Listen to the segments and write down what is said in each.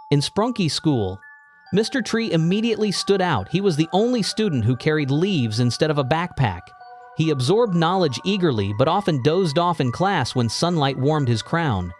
In Sprunki school, Mr. Tree immediately stood out. He was the only student who carried leaves instead of a backpack. He absorbed knowledge eagerly, but often dozed off in class when sunlight warmed his crown.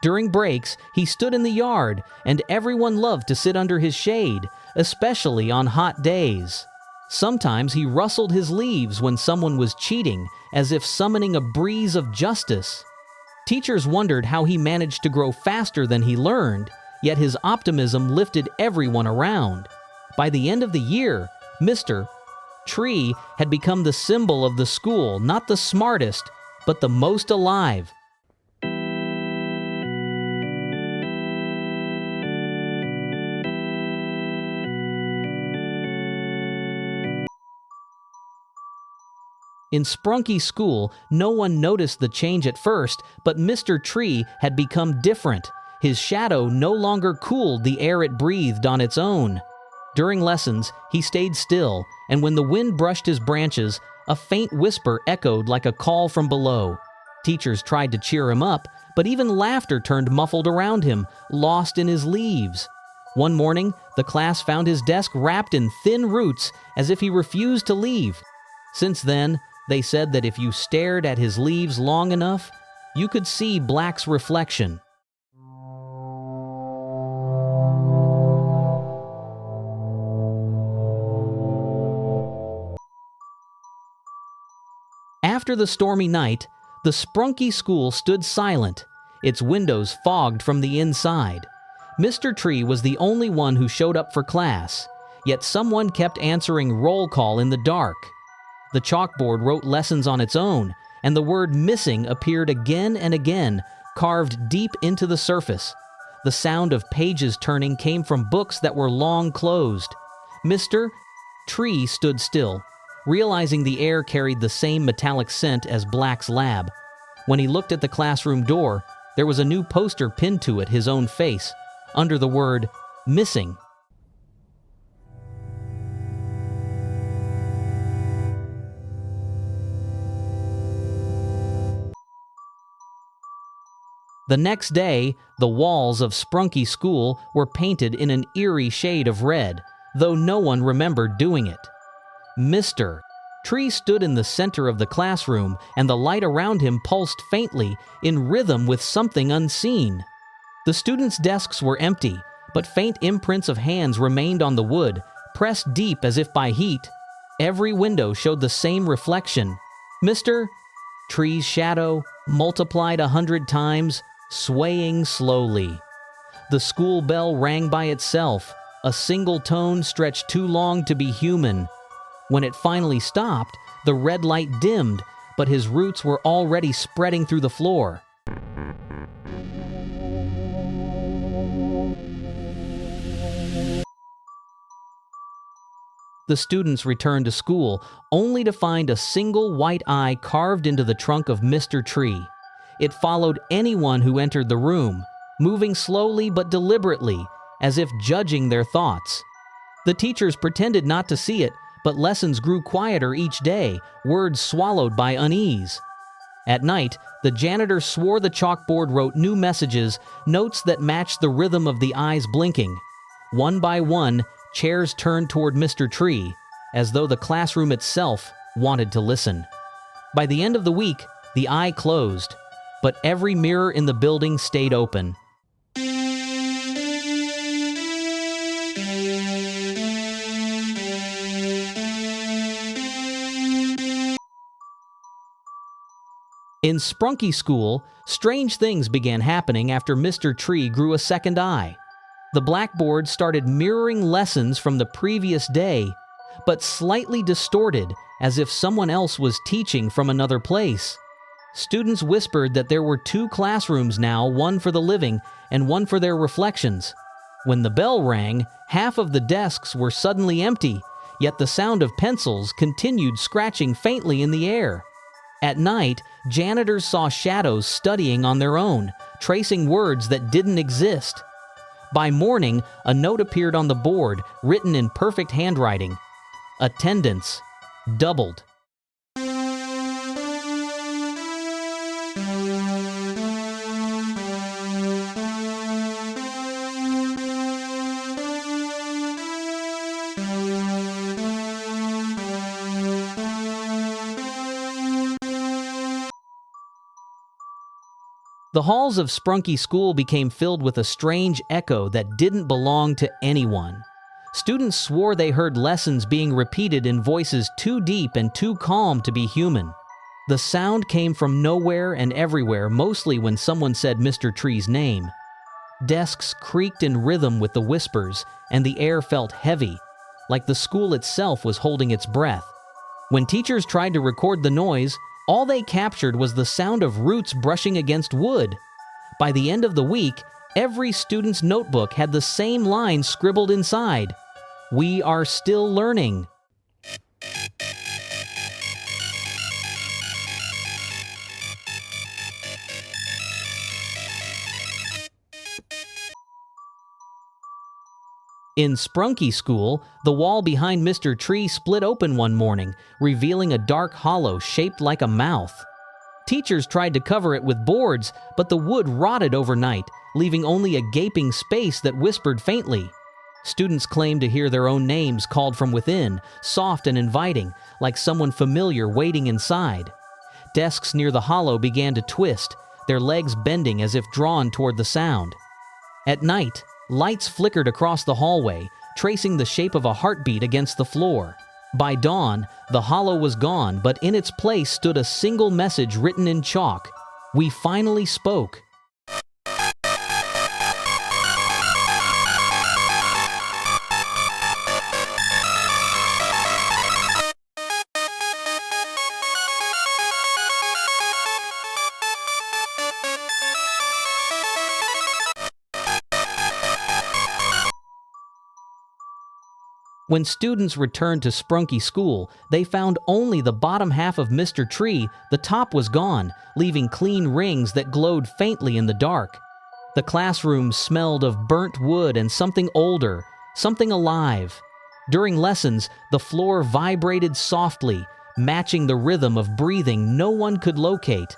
During breaks, he stood in the yard, and everyone loved to sit under his shade, especially on hot days. Sometimes he rustled his leaves when someone was cheating, as if summoning a breeze of justice. Teachers wondered how he managed to grow faster than he learned, yet his optimism lifted everyone around. By the end of the year, Mr. Tree had become the symbol of the school, not the smartest, but the most alive. In Sprunki school, no one noticed the change at first, but Mr. Tree had become different. His shadow no longer cooled the air it breathed on its own. During lessons, he stayed still, and when the wind brushed his branches, a faint whisper echoed like a call from below. Teachers tried to cheer him up, but even laughter turned muffled around him, lost in his leaves. One morning, the class found his desk wrapped in thin roots, as if he refused to leave. Since then, they said that if you stared at his leaves long enough, you could see Black's reflection. After the stormy night, the Sprunki school stood silent, its windows fogged from the inside. Mr. Tree was the only one who showed up for class, yet someone kept answering roll call in the dark. The chalkboard wrote lessons on its own, and the word missing appeared again and again, carved deep into the surface. The sound of pages turning came from books that were long closed. Mr. Tree stood still, realizing the air carried the same metallic scent as Black's lab. When he looked at the classroom door, there was a new poster pinned to it, his own face, under the word missing. The next day, the walls of Sprunki school were painted in an eerie shade of red, though no one remembered doing it. Mr. Tree stood in the center of the classroom, and the light around him pulsed faintly, in rhythm with something unseen. The students' desks were empty, but faint imprints of hands remained on the wood, pressed deep as if by heat. Every window showed the same reflection. Mr. Tree's shadow, multiplied 100 times, swaying slowly. The school bell rang by itself, a single tone stretched too long to be human. When it finally stopped, the red light dimmed, but his roots were already spreading through the floor. The students returned to school, only to find a single white eye carved into the trunk of Mr. Tree. It followed anyone who entered the room, moving slowly but deliberately, as if judging their thoughts. The teachers pretended not to see it, but lessons grew quieter each day, words swallowed by unease. At night, the janitor swore the chalkboard wrote new messages, notes that matched the rhythm of the eyes blinking. One by one, chairs turned toward Mr. Tree, as though the classroom itself wanted to listen. By the end of the week, the eye closed, but every mirror in the building stayed open. In Sprunki school, strange things began happening after Mr. Tree grew a second eye. The blackboard started mirroring lessons from the previous day, but slightly distorted, as if someone else was teaching from another place. Students whispered that there were 2 classrooms now, one for the living and one for their reflections. When the bell rang, half of the desks were suddenly empty, yet the sound of pencils continued scratching faintly in the air. At night, janitors saw shadows studying on their own, tracing words that didn't exist. By morning, a note appeared on the board, written in perfect handwriting. Attendance doubled. The halls of Sprunki School became filled with a strange echo that didn't belong to anyone. Students swore they heard lessons being repeated in voices too deep and too calm to be human. The sound came from nowhere and everywhere, mostly when someone said Mr. Three's name. Desks creaked in rhythm with the whispers, and the air felt heavy, like the school itself was holding its breath. When teachers tried to record the noise, all they captured was the sound of roots brushing against wood. By the end of the week, every student's notebook had the same line scribbled inside: "We are still learning." In Sprunki School, the wall behind Mr. Three split open one morning, revealing a dark hollow shaped like a mouth. Teachers tried to cover it with boards, but the wood rotted overnight, leaving only a gaping space that whispered faintly. Students claimed to hear their own names called from within, soft and inviting, like someone familiar waiting inside. Desks near the hollow began to twist, their legs bending as if drawn toward the sound. At night, lights flickered across the hallway, tracing the shape of a heartbeat against the floor. By dawn, the hollow was gone, but in its place stood a single message written in chalk: "We finally spoke." When students returned to Sprunki School, they found only the bottom half of Mr. Three. The top was gone, leaving clean rings that glowed faintly in the dark. The classroom smelled of burnt wood and something older, something alive. During lessons, the floor vibrated softly, matching the rhythm of breathing no one could locate.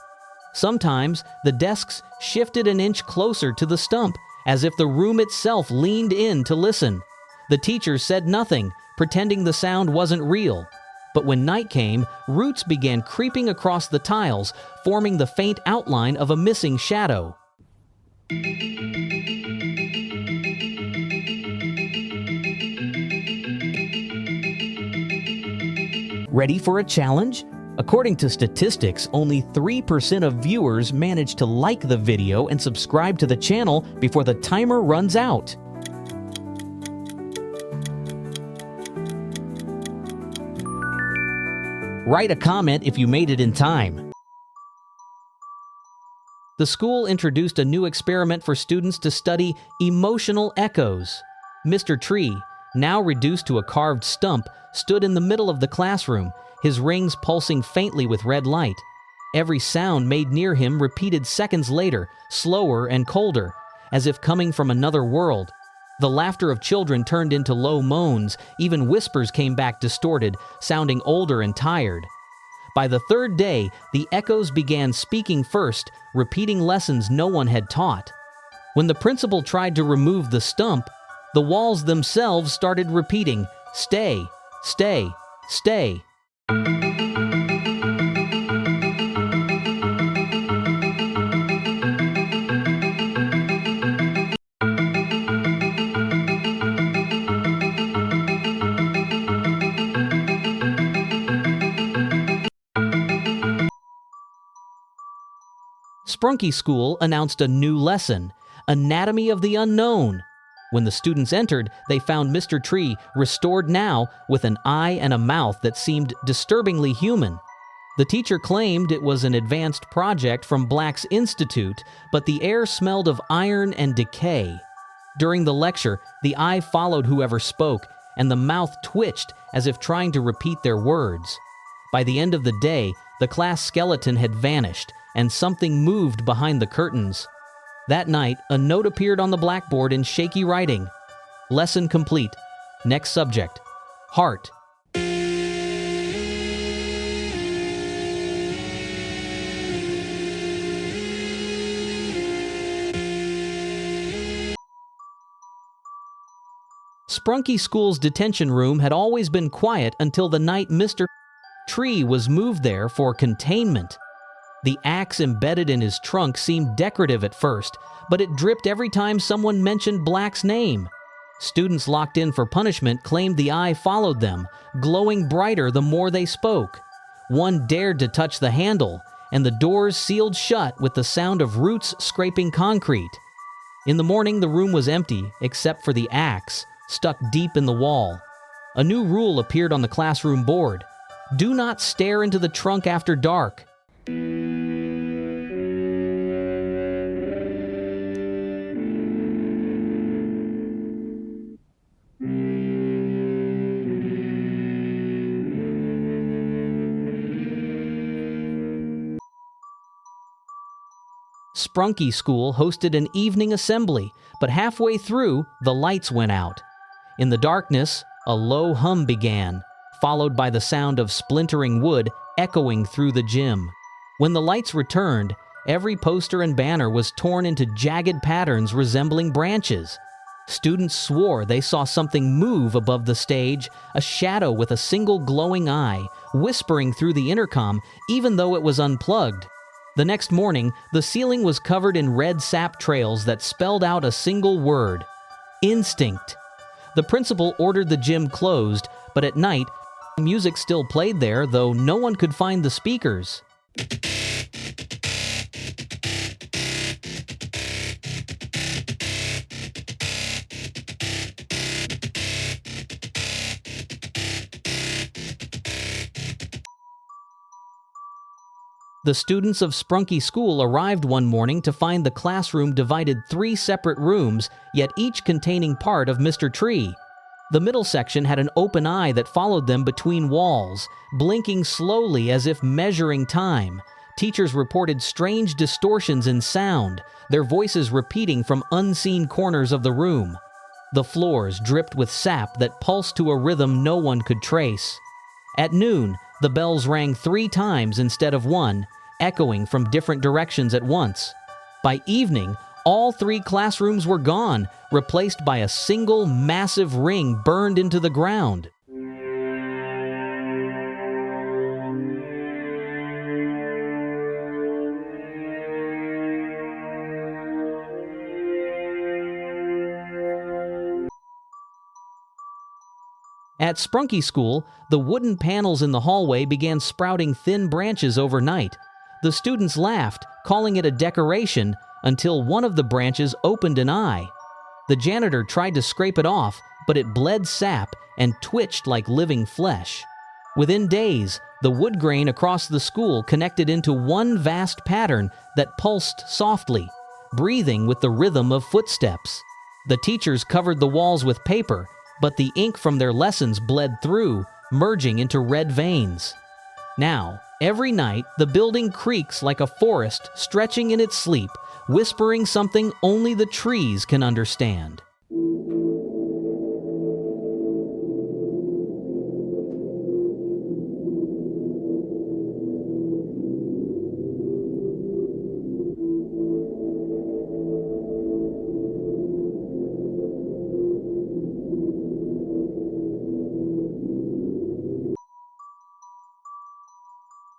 Sometimes, the desks shifted an inch closer to the stump, as if the room itself leaned in to listen. The teachers said nothing, pretending the sound wasn't real. But when night came, roots began creeping across the tiles, forming the faint outline of a missing shadow. Ready for a challenge? According to statistics, only 3% of viewers manage to like the video and subscribe to the channel before the timer runs out. Write a comment if you made it in time. The school introduced a new experiment for students to study emotional echoes. Mr. Three, now reduced to a carved stump, stood in the middle of the classroom, his rings pulsing faintly with red light. Every sound made near him repeated seconds later, slower and colder, as if coming from another world. The laughter of children turned into low moans, even whispers came back distorted, sounding older and tired. By the third day, the echoes began speaking first, repeating lessons no one had taught. When the principal tried to remove the stump, the walls themselves started repeating, "Stay, stay, stay." Sprunki School announced a new lesson, Anatomy of the Unknown. When the students entered, they found Mr. Three restored now with an eye and a mouth that seemed disturbingly human. The teacher claimed it was an advanced project from Black's Institute, but the air smelled of iron and decay. During the lecture, the eye followed whoever spoke, and the mouth twitched as if trying to repeat their words. By the end of the day, the class skeleton had vanished, and something moved behind the curtains. That night, a note appeared on the blackboard in shaky writing. Lesson complete. Next subject. Heart. Sprunki School's detention room had always been quiet until the night Mr. Three was moved there for containment. The axe embedded in his trunk seemed decorative at first, but it dripped every time someone mentioned Black's name. Students locked in for punishment claimed the eye followed them, glowing brighter the more they spoke. One dared to touch the handle, and the doors sealed shut with the sound of roots scraping concrete. In the morning, the room was empty except for the axe, stuck deep in the wall. A new rule appeared on the classroom board. Do not stare into the trunk after dark. Sprunki School hosted an evening assembly, but halfway through, the lights went out. In the darkness, a low hum began, followed by the sound of splintering wood echoing through the gym. When the lights returned, every poster and banner was torn into jagged patterns resembling branches. Students swore they saw something move above the stage, a shadow with a single glowing eye, whispering through the intercom even though it was unplugged. The next morning, the ceiling was covered in red sap trails that spelled out a single word: instinct. The principal ordered the gym closed, but at night, music still played there, though no one could find the speakers. The students of Sprunki School arrived one morning to find the classroom divided 3 separate rooms, yet each containing part of Mr.Three. The middle section had an open eye that followed them between walls, blinking slowly as if measuring time. Teachers reported strange distortions in sound, their voices repeating from unseen corners of the room. The floors dripped with sap that pulsed to a rhythm no one could trace. At noon, the bells rang 3 times instead of 1, echoing from different directions at once. By evening, all 3 classrooms were gone, replaced by a single massive ring burned into the ground. At Sprunki School, the wooden panels in the hallway began sprouting thin branches overnight. The students laughed, calling it a decoration, until one of the branches opened an eye. The janitor tried to scrape it off, but it bled sap and twitched like living flesh. Within days, the wood grain across the school connected into one vast pattern that pulsed softly, breathing with the rhythm of footsteps. The teachers covered the walls with paper, but the ink from their lessons bled through, merging into red veins. Now, every night, the building creaks like a forest stretching in its sleep, whispering something only the trees can understand.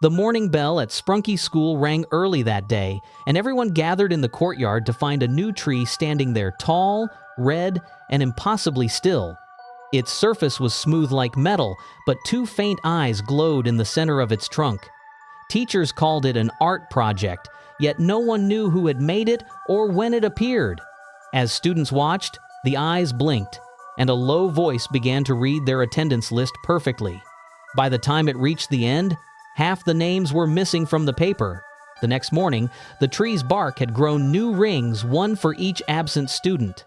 The morning bell at Sprunki School rang early that day, and everyone gathered in the courtyard to find a new tree standing there tall, red, and impossibly still. Its surface was smooth like metal, but 2 faint eyes glowed in the center of its trunk. Teachers called it an art project, yet no one knew who had made it or when it appeared. As students watched, the eyes blinked, and a low voice began to read their attendance list perfectly. By the time it reached the end, half the names were missing from the paper. The next morning, the tree's bark had grown new rings, one for each absent student.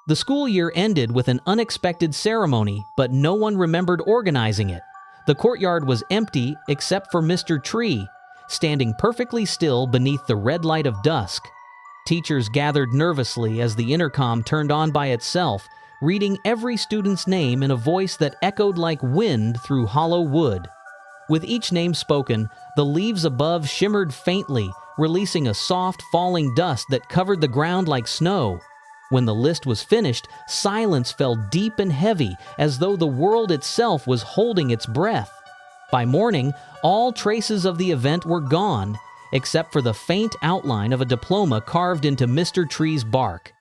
The school year ended with an unexpected ceremony, but no one remembered organizing it. The courtyard was empty except for Mr.Three, standing perfectly still beneath the red light of dusk. Teachers gathered nervously as the intercom turned on by itself, reading every student's name in a voice that echoed like wind through hollow wood. With each name spoken, the leaves above shimmered faintly, releasing a soft, falling dust that covered the ground like snow. When the list was finished, silence fell deep and heavy, as though the world itself was holding its breath. By morning, all traces of the event were gone, except for the faint outline of a diploma carved into Mr. Tree's bark.